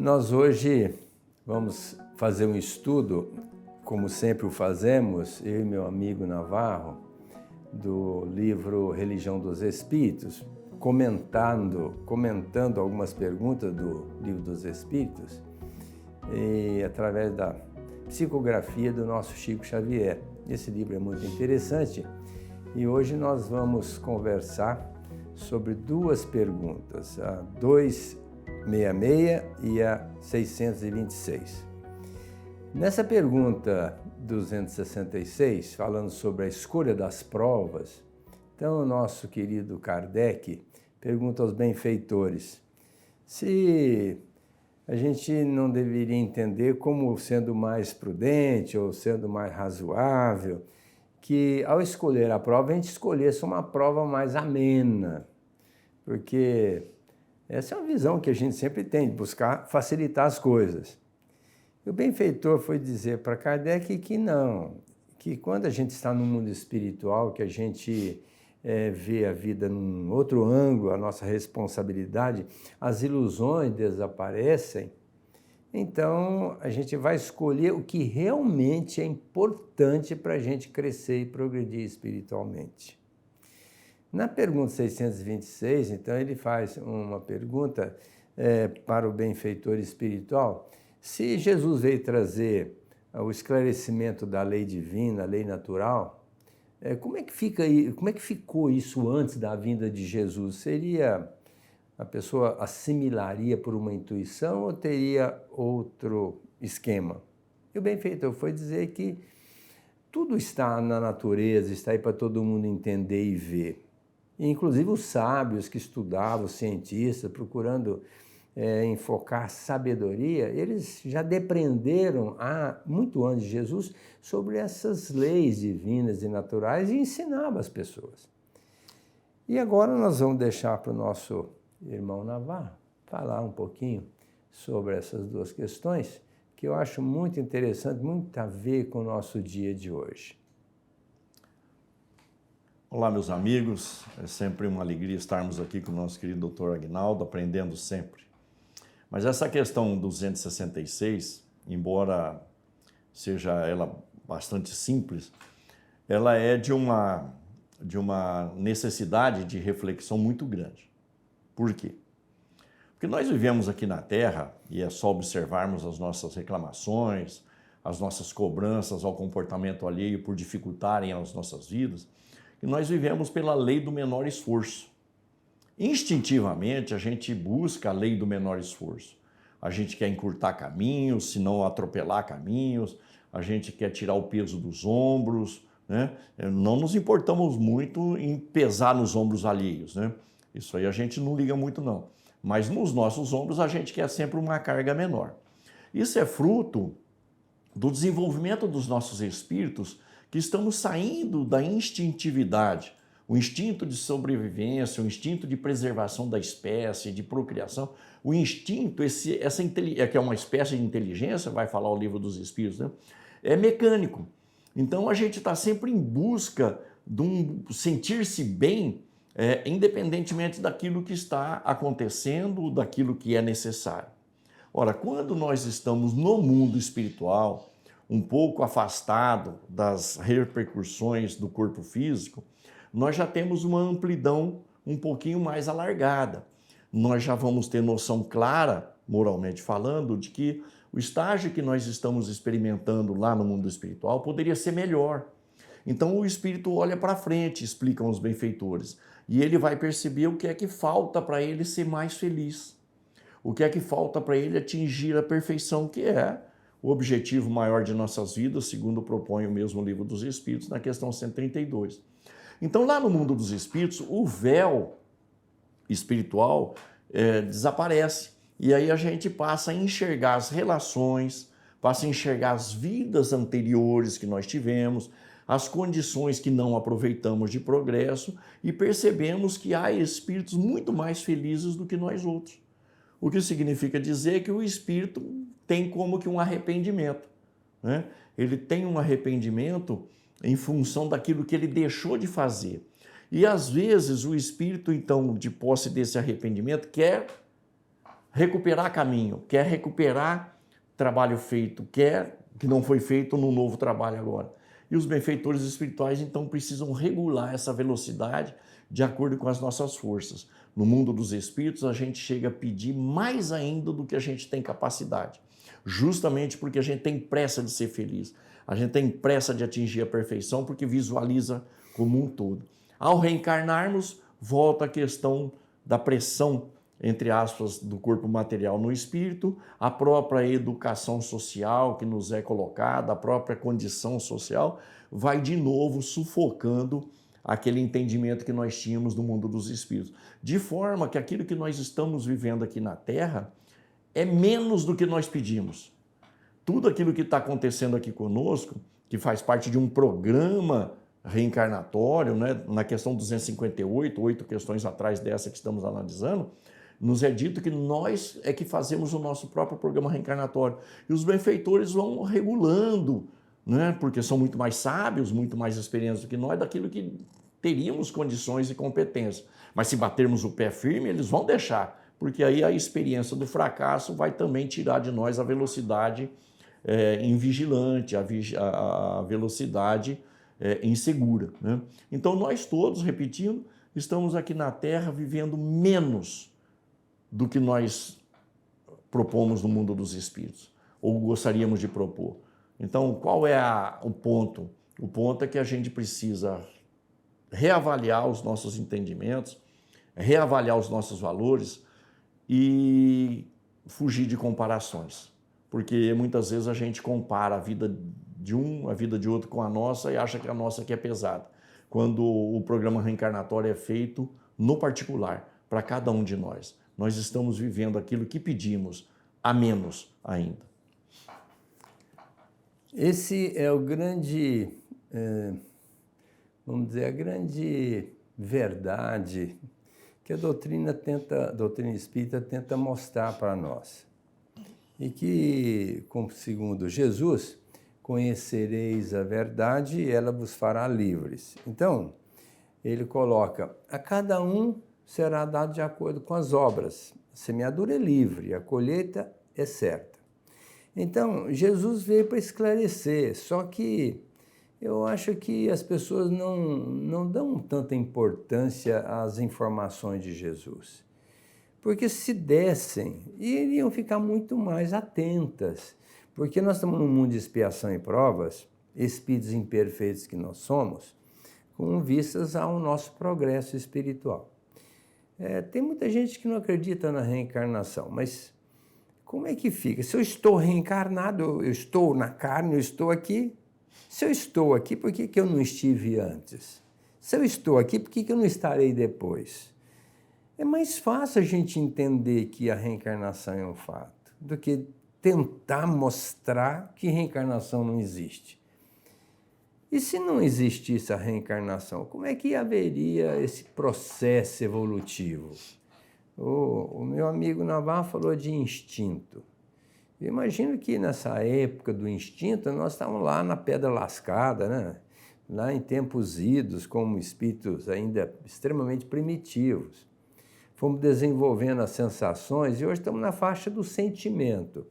Nós hoje vamos fazer um estudo, como sempre o fazemos, eu e meu amigo Navarro, do livro Religião dos Espíritos, comentando algumas perguntas do Livro dos Espíritos, e através da psicografia do nosso Chico Xavier. Esse livro é muito interessante e hoje nós vamos conversar sobre duas perguntas, a 266 e a 626. Nessa pergunta 266, falando sobre a escolha das provas, então o nosso querido Kardec pergunta aos benfeitores se a gente não deveria entender como sendo mais prudente ou sendo mais razoável, que ao escolher a prova, a gente escolhesse uma prova mais amena, porque essa é uma visão que a gente sempre tem, de buscar facilitar as coisas. E o benfeitor foi dizer para Kardec que não, que quando a gente está no mundo espiritual, que a gente vê a vida num outro ângulo, a nossa responsabilidade, as ilusões desaparecem, então a gente vai escolher o que realmente é importante para a gente crescer e progredir espiritualmente. Na pergunta 626, então, ele faz uma pergunta para o benfeitor espiritual, se Jesus veio trazer o esclarecimento da lei divina, a lei natural, como é que ficou isso antes da vinda de Jesus? A pessoa assimilaria por uma intuição ou teria outro esquema? E o benfeitor foi dizer que tudo está na natureza, está aí para todo mundo entender e ver. E, inclusive os sábios que estudavam, os cientistas, procurando enfocar sabedoria, eles já depreenderam muito antes de Jesus sobre essas leis divinas e naturais e ensinavam as pessoas. E agora nós vamos deixar para o nosso irmão Navarro falar um pouquinho sobre essas duas questões, que eu acho muito interessante, muito a ver com o nosso dia de hoje. Olá, meus amigos, é sempre uma alegria estarmos aqui com o nosso querido Dr. Aguinaldo, aprendendo sempre. Mas essa questão 266, embora seja ela bastante simples, ela é de uma necessidade de reflexão muito grande. Por quê? Porque nós vivemos aqui na Terra, e é só observarmos as nossas reclamações, as nossas cobranças ao comportamento alheio por dificultarem as nossas vidas, que nós vivemos pela lei do menor esforço. Instintivamente, a gente busca a lei do menor esforço. A gente quer encurtar caminhos, se não atropelar caminhos, a gente quer tirar o peso dos ombros, né? Não nos importamos muito em pesar nos ombros alheios, né? Isso aí a gente não liga muito não. Mas nos nossos ombros a gente quer sempre uma carga menor. Isso é fruto do desenvolvimento dos nossos espíritos, que estamos saindo da instintividade, o instinto de sobrevivência, o instinto de preservação da espécie, de procriação, o instinto, que é uma espécie de inteligência, vai falar o Livro dos Espíritos, né? É mecânico. Então a gente está sempre em busca de um sentir-se bem, independentemente daquilo que está acontecendo, daquilo que é necessário. Ora, quando nós estamos no mundo espiritual, um pouco afastado das repercussões do corpo físico, nós já temos uma amplidão um pouquinho mais alargada. Nós já vamos ter noção clara, moralmente falando, de que o estágio que nós estamos experimentando lá no mundo espiritual poderia ser melhor. Então o espírito olha para frente, explicam os benfeitores, e ele vai perceber o que é que falta para ele ser mais feliz. O que é que falta para ele atingir a perfeição, que é o objetivo maior de nossas vidas, segundo propõe o mesmo Livro dos Espíritos, na questão 132. Então, lá no mundo dos espíritos, o véu espiritual desaparece. E aí a gente passa a enxergar as relações, passa a enxergar as vidas anteriores que nós tivemos, as condições que não aproveitamos de progresso e percebemos que há espíritos muito mais felizes do que nós outros. O que significa dizer que o espírito tem como que um arrependimento, né? Ele tem um arrependimento em função daquilo que ele deixou de fazer. E às vezes o espírito, então, de posse desse arrependimento, quer recuperar caminho, quer recuperar trabalho feito, quer que não foi feito no novo trabalho agora. E os benfeitores espirituais, então, precisam regular essa velocidade de acordo com as nossas forças. No mundo dos espíritos, a gente chega a pedir mais ainda do que a gente tem capacidade, justamente porque a gente tem pressa de ser feliz, a gente tem pressa de atingir a perfeição, porque visualiza como um todo. Ao reencarnarmos, volta a questão da pressão, entre aspas, do corpo material no espírito, a própria educação social que nos é colocada, a própria condição social, vai de novo sufocando aquele entendimento que nós tínhamos no mundo dos espíritos. De forma que aquilo que nós estamos vivendo aqui na Terra é menos do que nós pedimos. Tudo aquilo que está acontecendo aqui conosco, que faz parte de um programa reencarnatório, né, na questão 258, 8 questões atrás dessa que estamos analisando, nos é dito que nós é que fazemos o nosso próprio programa reencarnatório. E os benfeitores vão regulando, né, porque são muito mais sábios, muito mais experientes do que nós, daquilo que teríamos condições e competência. Mas se batermos o pé firme, eles vão deixar, porque aí a experiência do fracasso vai também tirar de nós a velocidade invigilante, a velocidade insegura, né? Então nós todos, repetindo, estamos aqui na Terra vivendo menos do que nós propomos no mundo dos espíritos, ou gostaríamos de propor. Então, qual é o ponto? O ponto é que a gente precisa reavaliar os nossos entendimentos, reavaliar os nossos valores e fugir de comparações. Porque muitas vezes a gente compara a vida de um, a vida de outro com a nossa e acha que a nossa aqui é pesada. Quando o programa reencarnatório é feito no particular, para cada um de nós. Nós estamos vivendo aquilo que pedimos, a menos ainda. Esse é o grande, vamos dizer, a grande verdade que a doutrina espírita tenta mostrar para nós. E que, como segundo Jesus, conhecereis a verdade e ela vos fará livres. Então, ele coloca, a cada um será dado de acordo com as obras. A semeadura é livre, a colheita é certa. Então, Jesus veio para esclarecer, só que eu acho que as pessoas não dão tanta importância às informações de Jesus. Porque se dessem, iriam ficar muito mais atentas. Porque nós estamos num mundo de expiação e provas, espíritos imperfeitos que nós somos, com vistas ao nosso progresso espiritual. Tem muita gente que não acredita na reencarnação, mas como é que fica? Se eu estou reencarnado, eu estou na carne, eu estou aqui. Se eu estou aqui, por que eu não estive antes? Se eu estou aqui, por que eu não estarei depois? É mais fácil a gente entender que a reencarnação é um fato, do que tentar mostrar que reencarnação não existe. E se não existisse a reencarnação, como é que haveria esse processo evolutivo? O meu amigo Navarro falou de instinto. Eu imagino que nessa época do instinto, nós estávamos lá na pedra lascada, né? Lá em tempos idos, como espíritos ainda extremamente primitivos. Fomos desenvolvendo as sensações e hoje estamos na faixa do sentimento.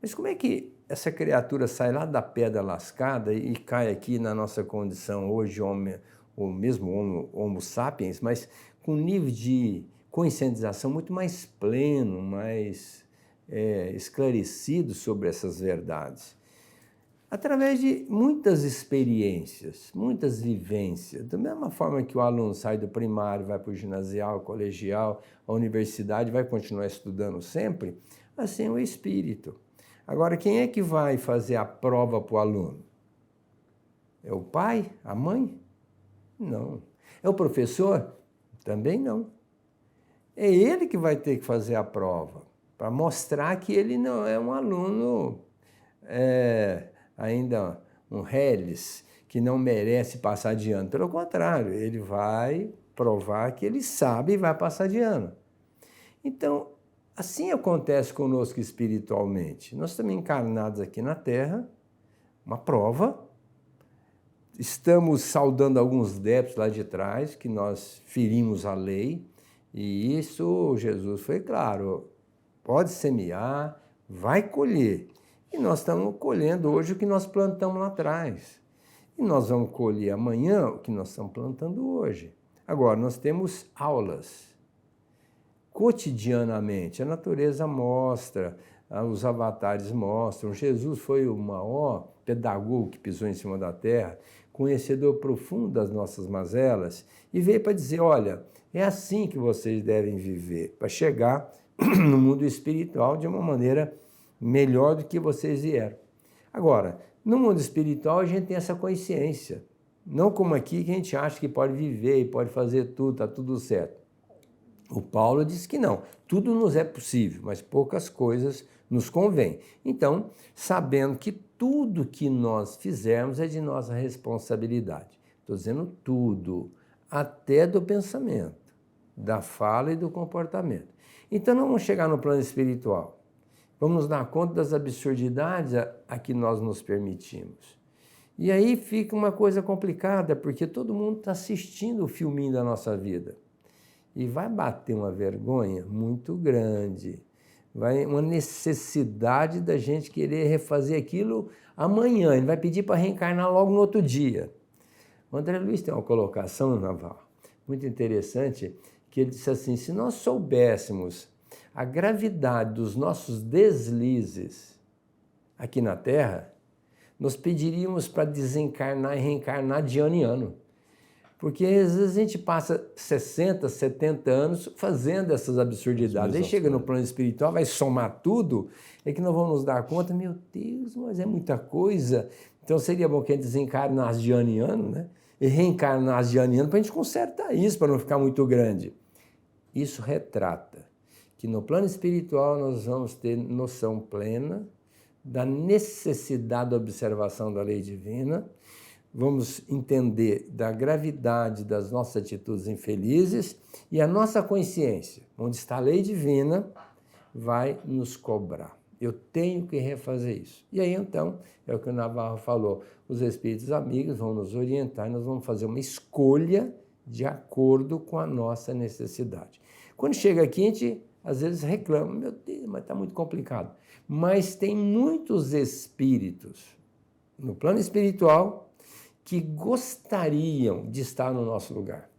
Mas como é que essa criatura sai lá da pedra lascada e cai aqui na nossa condição hoje, ou mesmo homo sapiens, mas com um nível de conscientização muito mais pleno, mais esclarecido sobre essas verdades? Através de muitas experiências, muitas vivências. Da mesma forma que o aluno sai do primário, vai para o ginasial, colegial, a universidade, vai continuar estudando sempre, assim é o espírito. Agora, quem é que vai fazer a prova para o aluno? É o pai? A mãe? Não. É o professor? Também não. É ele que vai ter que fazer a prova, para mostrar que ele não é um aluno ainda um reles, que não merece passar de ano. Pelo contrário, ele vai provar que ele sabe e vai passar de ano. Então, assim acontece conosco espiritualmente. Nós estamos encarnados aqui na Terra, uma prova, estamos saudando alguns débitos lá de trás, que nós ferimos a lei, e isso Jesus foi claro, pode semear, vai colher. E nós estamos colhendo hoje o que nós plantamos lá atrás. E nós vamos colher amanhã o que nós estamos plantando hoje. Agora, nós temos aulas. Cotidianamente, a natureza mostra, os avatares mostram. Jesus foi o maior pedagogo que pisou em cima da terra, conhecedor profundo das nossas mazelas, e veio para dizer, olha, é assim que vocês devem viver, para chegar no mundo espiritual de uma maneira melhor do que vocês vieram. Agora, no mundo espiritual a gente tem essa consciência, não como aqui que a gente acha que pode viver e pode fazer tudo, está tudo certo. O Paulo diz que não, tudo nos é possível, mas poucas coisas nos convêm. Então, sabendo que tudo que nós fizermos é de nossa responsabilidade. Estou dizendo tudo, até do pensamento, da fala e do comportamento. Então, não vamos chegar no plano espiritual. Vamos nos dar conta das absurdidades a que nós nos permitimos. E aí fica uma coisa complicada, porque todo mundo está assistindo o filminho da nossa vida. E vai bater uma vergonha muito grande. Vai uma necessidade da gente querer refazer aquilo amanhã. Ele vai pedir para reencarnar logo no outro dia. O André Luiz tem uma colocação, Naval, muito interessante, que ele disse assim, se nós soubéssemos a gravidade dos nossos deslizes aqui na Terra, nós pediríamos para desencarnar e reencarnar de ano em ano. Porque às vezes a gente passa 60, 70 anos fazendo essas absurdidades. Aí chega no plano espiritual, vai somar tudo, é que nós vamos nos dar conta, meu Deus, mas é muita coisa. Então seria bom que a gente desencarnasse de ano em ano, né? E reencarnasse de ano em ano para a gente consertar isso, para não ficar muito grande. Isso retrata que no plano espiritual nós vamos ter noção plena da necessidade da observação da lei divina, vamos entender da gravidade das nossas atitudes infelizes e a nossa consciência, onde está a lei divina, vai nos cobrar. Eu tenho que refazer isso. E aí, então, é o que o Navarro falou, os espíritos amigos vão nos orientar e nós vamos fazer uma escolha de acordo com a nossa necessidade. Quando chega aqui, a gente às vezes reclama, meu Deus, mas está muito complicado. Mas tem muitos espíritos no plano espiritual que gostariam de estar no nosso lugar.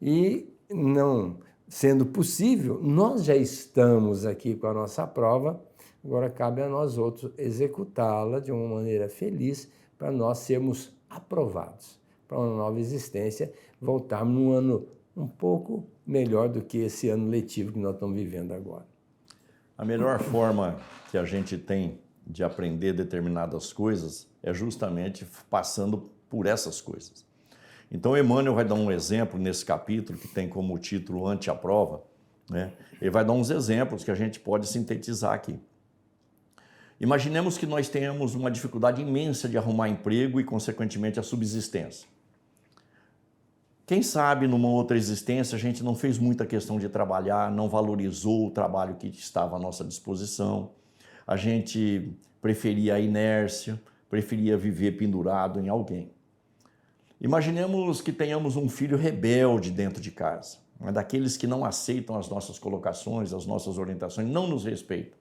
E não sendo possível, nós já estamos aqui com a nossa prova, agora cabe a nós outros executá-la de uma maneira feliz para nós sermos aprovados para uma nova existência, voltarmos num ano um pouco melhor do que esse ano letivo que nós estamos vivendo agora. A melhor forma que a gente tem de aprender determinadas coisas é justamente passando por essas coisas. Então, Emmanuel vai dar um exemplo nesse capítulo, que tem como título Ante a Prova, né? Ele vai dar uns exemplos que a gente pode sintetizar aqui. Imaginemos que nós tenhamos uma dificuldade imensa de arrumar emprego e, consequentemente, a subsistência. Quem sabe, numa outra existência, a gente não fez muita questão de trabalhar, não valorizou o trabalho que estava à nossa disposição, a gente preferia a inércia, preferia viver pendurado em alguém. Imaginemos que tenhamos um filho rebelde dentro de casa, daqueles que não aceitam as nossas colocações, as nossas orientações, não nos respeitam.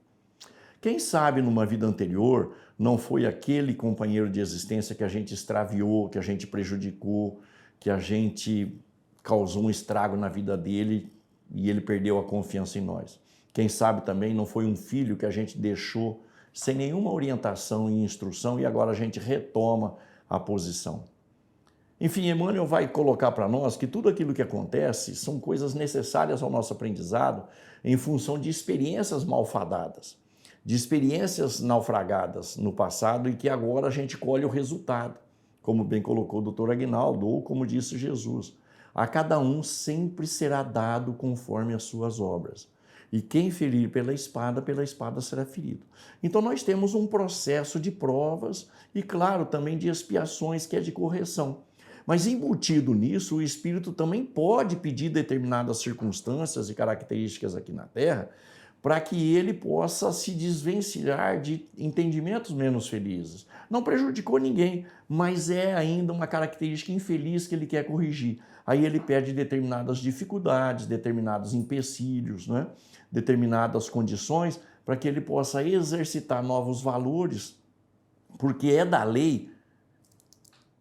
Quem sabe numa vida anterior não foi aquele companheiro de existência que a gente extraviou, que a gente prejudicou, que a gente causou um estrago na vida dele e ele perdeu a confiança em nós. Quem sabe também não foi um filho que a gente deixou sem nenhuma orientação e instrução e agora a gente retoma a posição. Enfim, Emmanuel vai colocar para nós que tudo aquilo que acontece são coisas necessárias ao nosso aprendizado em função de experiências malfadadas, de experiências naufragadas no passado e que agora a gente colhe o resultado, como bem colocou o doutor Aguinaldo, ou como disse Jesus, a cada um sempre será dado conforme as suas obras. E quem ferir pela espada será ferido. Então nós temos um processo de provas e, claro, também de expiações, que é de correção. Mas embutido nisso, o Espírito também pode pedir determinadas circunstâncias e características aqui na Terra para que ele possa se desvencilhar de entendimentos menos felizes. Não prejudicou ninguém, mas é ainda uma característica infeliz que ele quer corrigir. Aí ele pede determinadas dificuldades, determinados empecilhos, né? Determinadas condições para que ele possa exercitar novos valores, porque é da lei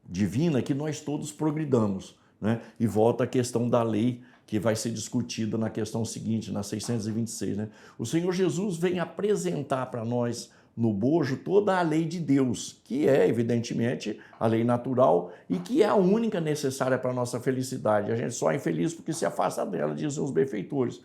divina que nós todos progridamos, né? E volta a questão da lei que vai ser discutida na questão seguinte, na 626, né? O Senhor Jesus vem apresentar para nós no bojo toda a lei de Deus, que é, evidentemente, a lei natural e que é a única necessária para a nossa felicidade. A gente só é infeliz porque se afasta dela, dizem os benfeitores.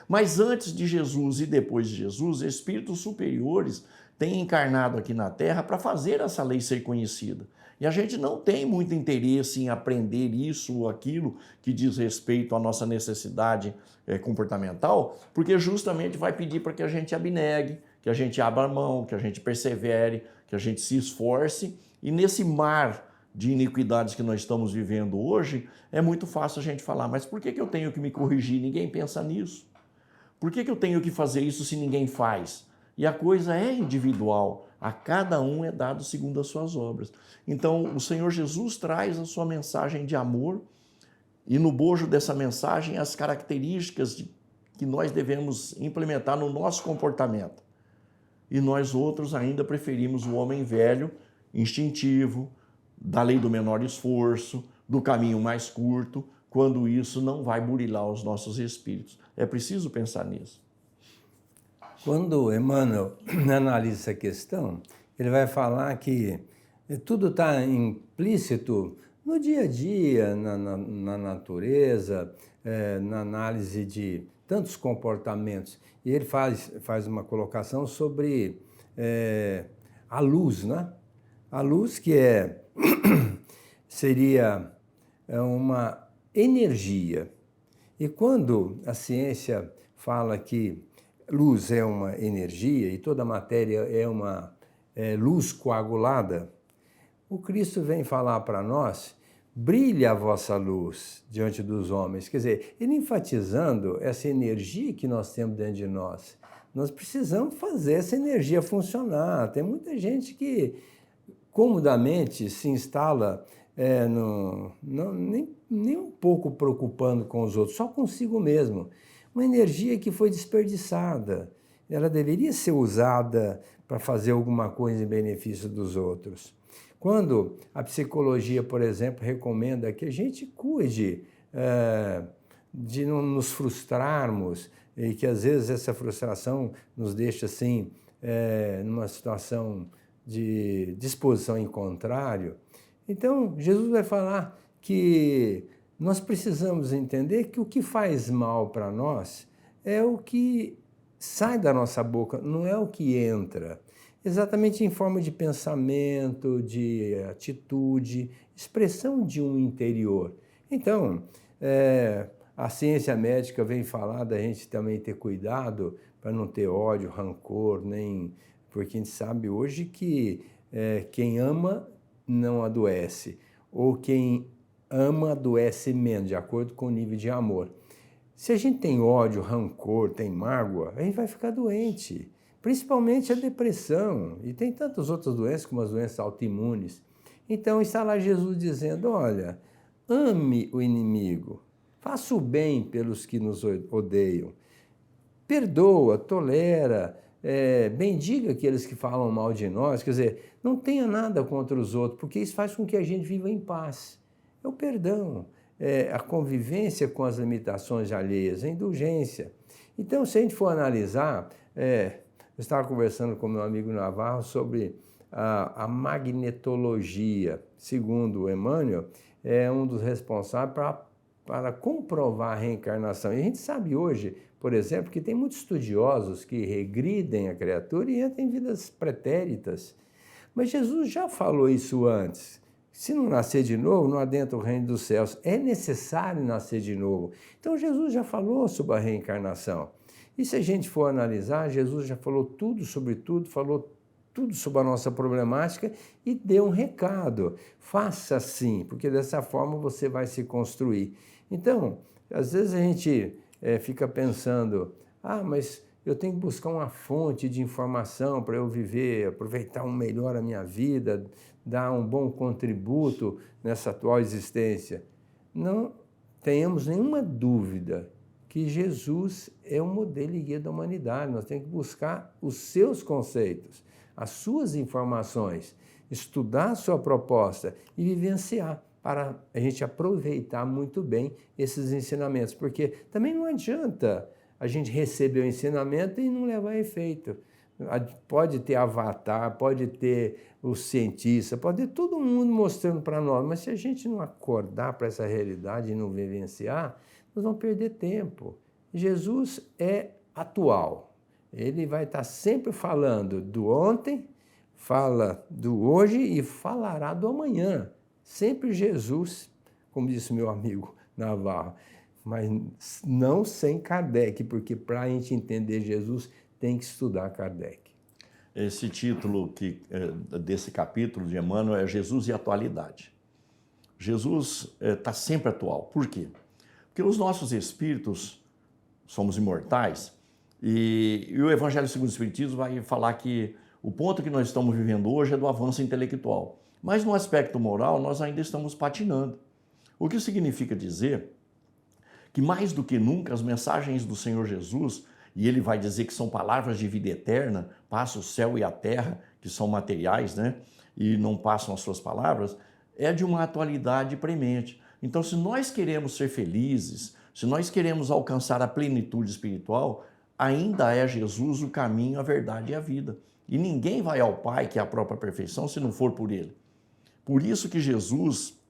Mas antes de Jesus e depois de Jesus, espíritos superiores têm encarnado aqui na Terra para fazer essa lei ser conhecida. E a gente não tem muito interesse em aprender isso ou aquilo que diz respeito à nossa necessidade comportamental, porque justamente vai pedir para que a gente abnegue, que a gente abra a mão, que a gente persevere, que a gente se esforce. E nesse mar de iniquidades que nós estamos vivendo hoje, é muito fácil a gente falar, mas por que eu tenho que me corrigir? Ninguém pensa nisso. Por que eu tenho que fazer isso se ninguém faz? E a coisa é individual, a cada um é dado segundo as suas obras. Então, o Senhor Jesus traz a sua mensagem de amor e no bojo dessa mensagem as características que nós devemos implementar no nosso comportamento. E nós outros ainda preferimos o homem velho, instintivo, da lei do menor esforço, do caminho mais curto, quando isso não vai burilar os nossos espíritos. É preciso pensar nisso. Quando Emmanuel analisa essa questão, ele vai falar que tudo está implícito no dia a dia, na natureza, na análise de tantos comportamentos. E ele faz uma colocação sobre a luz, né? A luz que seria uma energia. E quando a ciência fala que luz é uma energia e toda matéria é uma luz coagulada, o Cristo vem falar para nós, brilha a vossa luz diante dos homens. Quer dizer, ele enfatizando essa energia que nós temos dentro de nós. Nós precisamos fazer essa energia funcionar. Tem muita gente que comodamente se instala nem um pouco preocupando com os outros, só consigo mesmo. Uma energia que foi desperdiçada. Ela deveria ser usada para fazer alguma coisa em benefício dos outros. Quando a psicologia, por exemplo, recomenda que a gente cuide de não nos frustrarmos e que às vezes essa frustração nos deixa assim numa situação de disposição em contrário. Então, Jesus vai falar que nós precisamos entender que o que faz mal para nós é o que sai da nossa boca, não é o que entra. Exatamente em forma de pensamento, de atitude, expressão de um interior. Então, a ciência médica vem falar da gente também ter cuidado para não ter ódio, rancor, porque a gente sabe hoje que quem ama não adoece, ou quem ama adoece menos, de acordo com o nível de amor. Se a gente tem ódio, rancor, tem mágoa, a gente vai ficar doente, principalmente a depressão, e tem tantas outras doenças, como as doenças autoimunes. Então está lá Jesus dizendo, olha, ame o inimigo, faça o bem pelos que nos odeiam, perdoa, tolera, bendiga aqueles que falam mal de nós, quer dizer, não tenha nada contra os outros, porque isso faz com que a gente viva em paz. É o perdão, a convivência com as limitações alheias, a indulgência. Então, se a gente for analisar, eu estava conversando com meu amigo Navarro sobre a magnetologia. Segundo Emmanuel, é um dos responsáveis para comprovar a reencarnação. E a gente sabe hoje, por exemplo, que tem muitos estudiosos que regridem a criatura e entram em vidas pretéritas. Mas Jesus já falou isso antes. Se não nascer de novo, não adentra o reino dos céus. É necessário nascer de novo. Então, Jesus já falou sobre a reencarnação. E se a gente for analisar, Jesus já falou tudo sobre tudo, falou tudo sobre a nossa problemática e deu um recado. Faça assim, porque dessa forma você vai se construir. Então, às vezes a gente fica pensando, mas eu tenho que buscar uma fonte de informação para eu viver, aproveitar melhor a minha vida, dar um bom contributo nessa atual existência. Não tenhamos nenhuma dúvida que Jesus é o modelo e guia da humanidade. Nós temos que buscar os seus conceitos, as suas informações, estudar a sua proposta e vivenciar para a gente aproveitar muito bem esses ensinamentos, porque também não adianta a gente receber o ensinamento e não levar efeito. Pode ter avatar, pode ter o cientista, pode ter todo mundo mostrando para nós, mas se a gente não acordar para essa realidade e não vivenciar, nós vamos perder tempo. Jesus é atual, ele vai estar sempre falando do ontem, fala do hoje e falará do amanhã. Sempre Jesus, como disse meu amigo Navarro, mas não sem Kardec, porque para a gente entender Jesus tem que estudar Kardec. Esse título desse capítulo de Emmanuel é Jesus e Atualidade. Jesus está sempre atual. Por quê? Porque os nossos espíritos somos imortais e o Evangelho segundo o Espiritismo vai falar que o ponto que nós estamos vivendo hoje é do avanço intelectual. Mas no aspecto moral nós ainda estamos patinando. O que significa dizer que mais do que nunca as mensagens do Senhor Jesus, e ele vai dizer que são palavras de vida eterna, passa o céu e a terra, que são materiais, né? E não passam as suas palavras, é de uma atualidade premente. Então, se nós queremos ser felizes, se nós queremos alcançar a plenitude espiritual, ainda é Jesus o caminho, a verdade e a vida. E ninguém vai ao Pai, que é a própria perfeição, se não for por Ele. Por isso que Jesus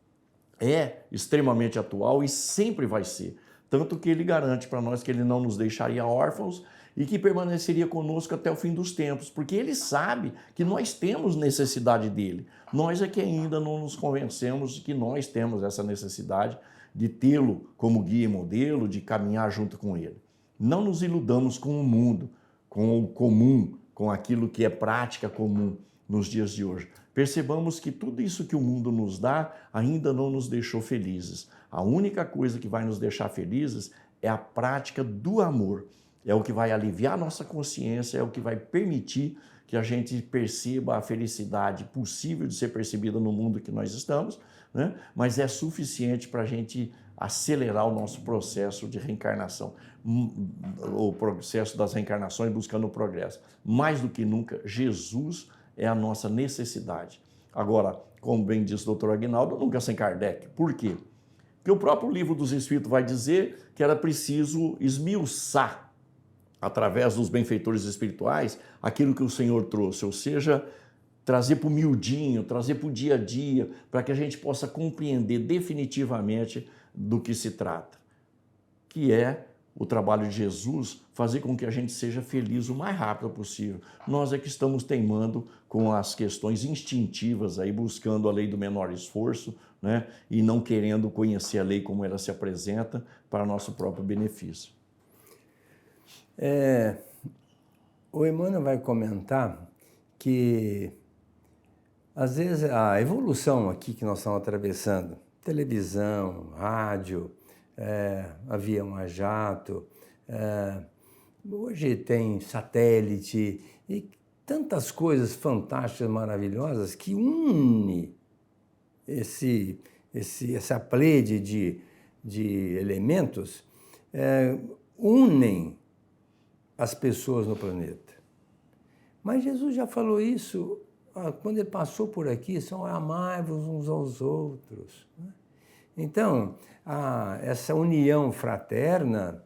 é extremamente atual e sempre vai ser. Tanto que ele garante para nós que ele não nos deixaria órfãos e que permaneceria conosco até o fim dos tempos, porque ele sabe que nós temos necessidade dele. Nós é que ainda não nos convencemos de que nós temos essa necessidade de tê-lo como guia e modelo, de caminhar junto com ele. Não nos iludamos com o mundo, com o comum, com aquilo que é prática comum nos dias de hoje. Percebamos que tudo isso que o mundo nos dá ainda não nos deixou felizes. A única coisa que vai nos deixar felizes é a prática do amor. É o que vai aliviar nossa consciência, é o que vai permitir que a gente perceba a felicidade possível de ser percebida no mundo que nós estamos, né? Mas é suficiente para a gente acelerar o nosso processo de reencarnação, o processo das reencarnações buscando o progresso. Mais do que nunca, Jesus é a nossa necessidade. Agora, como bem disse o Dr. Aguinaldo, nunca sem Kardec. Por quê? Porque o próprio Livro dos Espíritos vai dizer que era preciso esmiuçar, através dos benfeitores espirituais, aquilo que o Senhor trouxe, ou seja, trazer para o miudinho, trazer para o dia a dia, para que a gente possa compreender definitivamente do que se trata, que é o trabalho de Jesus, fazer com que a gente seja feliz o mais rápido possível. Nós é que estamos teimando com as questões instintivas, aí buscando a lei do menor esforço, né? E não querendo conhecer a lei como ela se apresenta para nosso próprio benefício. O Emmanuel vai comentar que, às vezes, a evolução aqui que nós estamos atravessando, televisão, rádio, avião a jato, hoje tem satélite e tantas coisas fantásticas, maravilhosas que une essa plede de elementos, unem as pessoas no planeta. Mas Jesus já falou isso quando ele passou por aqui, são amai-vos uns aos outros, né? Então, essa união fraterna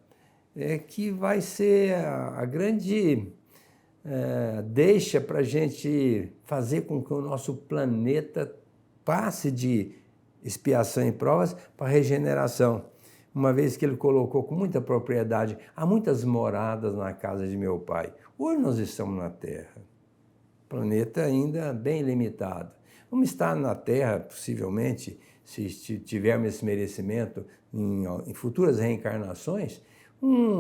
é que vai ser a grande deixa para a gente fazer com que o nosso planeta passe de expiação e provas para regeneração. Uma vez que ele colocou com muita propriedade, há muitas moradas na casa de meu pai. Hoje nós estamos na Terra, planeta ainda bem limitado. Vamos estar na Terra, possivelmente, se tivermos esse merecimento em futuras reencarnações,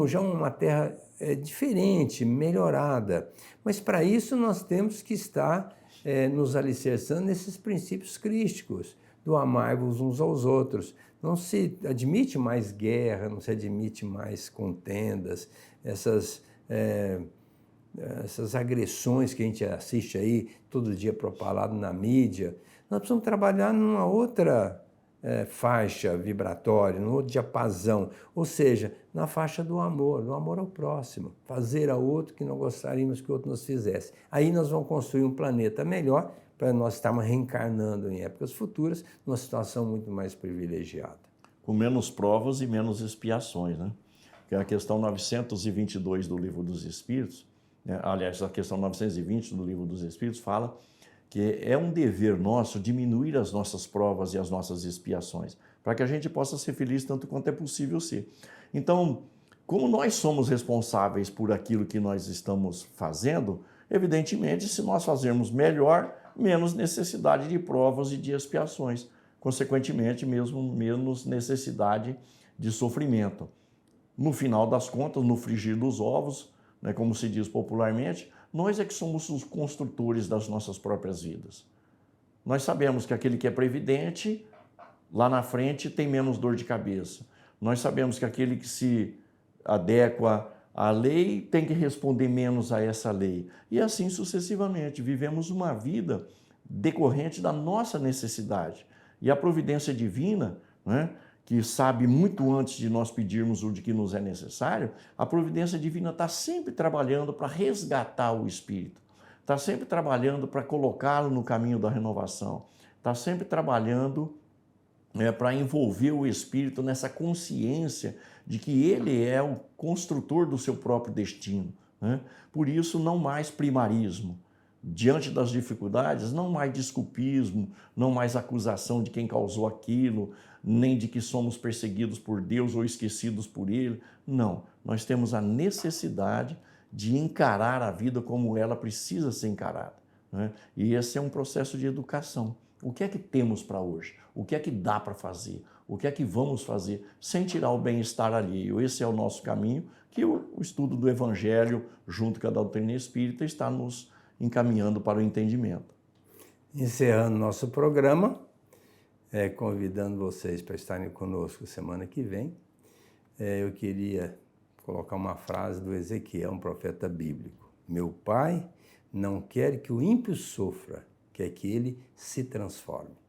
já uma Terra diferente, melhorada. Mas para isso nós temos que estar nos alicerçando nesses princípios crísticos, do amar-vos uns aos outros. Não se admite mais guerra, não se admite mais contendas, essas essas agressões que a gente assiste aí todo dia propalado na mídia. Nós precisamos trabalhar numa outra faixa vibratória, num outro diapasão, ou seja, na faixa do amor ao próximo, fazer ao outro que não gostaríamos que o outro nos fizesse. Aí nós vamos construir um planeta melhor para nós estarmos reencarnando em épocas futuras numa situação muito mais privilegiada. Com menos provas e menos expiações, né? Que é a questão 922 do Livro dos Espíritos, né? Aliás, a questão 920 do Livro dos Espíritos fala que é um dever nosso diminuir as nossas provas e as nossas expiações, para que a gente possa ser feliz tanto quanto é possível ser. Então, como nós somos responsáveis por aquilo que nós estamos fazendo, evidentemente, se nós fazermos melhor, menos necessidade de provas e de expiações. Consequentemente, mesmo menos necessidade de sofrimento. No final das contas, no frigir dos ovos, né, como se diz popularmente, nós é que somos os construtores das nossas próprias vidas. Nós sabemos que aquele que é previdente, lá na frente, tem menos dor de cabeça. Nós sabemos que aquele que se adequa à lei tem que responder menos a essa lei. E assim sucessivamente. Vivemos uma vida decorrente da nossa necessidade. E a providência divina, né, que sabe muito antes de nós pedirmos o de que nos é necessário, a providência divina está sempre trabalhando para resgatar o espírito, está sempre trabalhando para colocá-lo no caminho da renovação, está sempre trabalhando para envolver o espírito nessa consciência de que ele é o construtor do seu próprio destino, né? Por isso, não mais primarismo. Diante das dificuldades, não mais desculpismo, não mais acusação de quem causou aquilo, nem de que somos perseguidos por Deus ou esquecidos por Ele. Não, nós temos a necessidade de encarar a vida como ela precisa ser encarada, né? E esse é um processo de educação. O que é que temos para hoje? O que é que dá para fazer? O que é que vamos fazer sem tirar o bem-estar alheio? Esse é o nosso caminho que o estudo do Evangelho, junto com a doutrina espírita, está nos encaminhando para o entendimento. Encerrando nosso programa, convidando vocês para estarem conosco semana que vem, eu queria colocar uma frase do Ezequiel, um profeta bíblico. Meu Pai não quer que o ímpio sofra, quer que ele se transforme.